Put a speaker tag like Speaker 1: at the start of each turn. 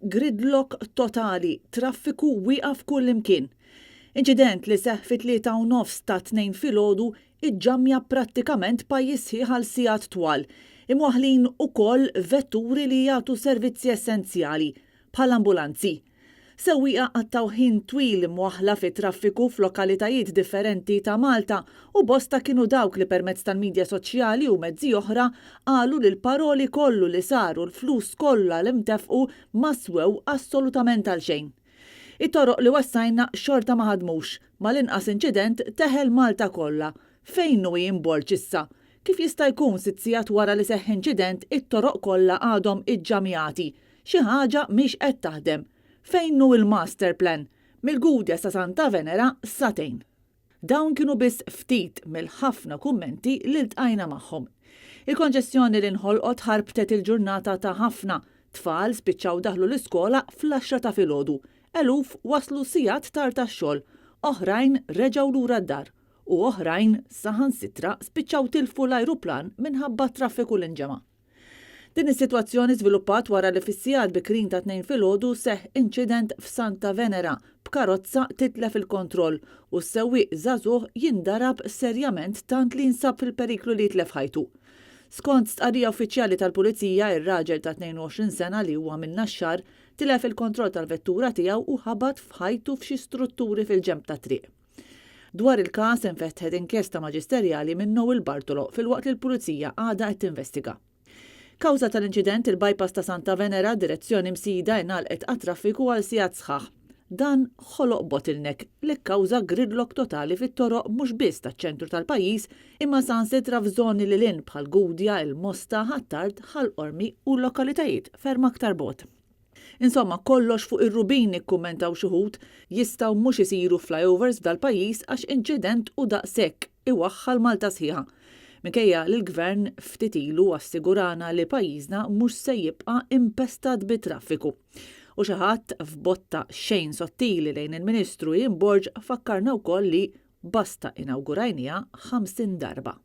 Speaker 1: Gridlock totali, traffiku wieqaf kull imkien. Inċident li seħħ fit-3:30 ta' 2 filgħodu iġġammja prattikament pajjiż sħiħ għal sigħat twal, imwaħħlin ukoll vetturi li jagħtu servizzi essenzjali bħal ambulanzi. Sewwieqa għattaw ħin twil imwaħħla fit-traffiku f'lokalitajiet differenti ta' Malta u bosta kienu dawk li permezz tal-midja soċjali u mezzi oħra qalu li l-paroli kollu li saru l-flus kollha li mtefqu ma swew assolutament għal xejn. It-toroq li wassajna xorta ma ħadmux, mal-inqas inċident teħel Malta kollha. Fejn hu jinbolġ issa? Kif jista' jkun 6 sigħat wara li seħħ inċident it-toroq kollha għadhom iġġamjati? Xi ħaġa mhix qed taħdem. Fejn hu il-master plan? Mill-Gudja sa Santa Venera satejn. Dawn kienu biss ftit mill-ħafna kummenti li ltqajna magħhom. Il-konġestjoni li nħolqot ħarbtet il-ġurnata ta' ħafna tfal spiċċaw daħlu l-iskola fl-10 ta' filgħodu. Eluf waslu sigħat tar tax-xogħol, oħrajn reġgħu lura d-dar u oħrajn saħansitra spiċċaw tilfu l-ajruplan minħabba traffiku l-inġema'. Din is-sitwazzjoni żviluppat wara li fis-sigħat bikrin ta' 2 filgħodu seħħ inċident f'Santa Venera b'karozza titlef il-kontroll u s-sewwieq żagħżugħ jindarab serjament tant li jinsab fil-periklu li jitlef ħajtu. Skont stqarrija uffiċjali tal-Pulizija, ir-raġel ta' 22 sena li huwa minn Naxxar tilef il-kontroll tal-vettura tiegħu u ħabat f'ħajtu f'xi strutturi fil-ġenb ta' triq. Dwar il-każ infetħet inkjesta maġisterjali minn Noel Bartolo filwaqt li l-Pulizija għadha qed tinvestiga. Kawża tal-inċident il-bypass ta' Santa Venera direzzjoni msida ingħalqet għat-traffiku għal sigħat sħaħ. Dan ħoloq bottleneck li kkawża gridlock totali fit-toroq mhux biss taċ-ċentru tal-pajjiż imma sansitra f'żoni li lin bħal Gudja, il-Mosta, Ħattart, Ħalqormi u lokalitajiet ferm aktar bogħod. Insomma, kollox fuq ir-rubin ikkummentaw xi wħud jistgħu mhux isiru flyovers f'dal-pajjiż għax inċident u daqshekk iwaħħal Malta sħiħa. Minkejja li l-Gvern ftit ilu assigurana li pajjiżna mhux se jibqa' impestat bit-traffiku. U xi ħadd f'botta xejn sottili lejn il-Ministru Jim Borg fakkarna wkoll li basta inawgurajniha 50 darba.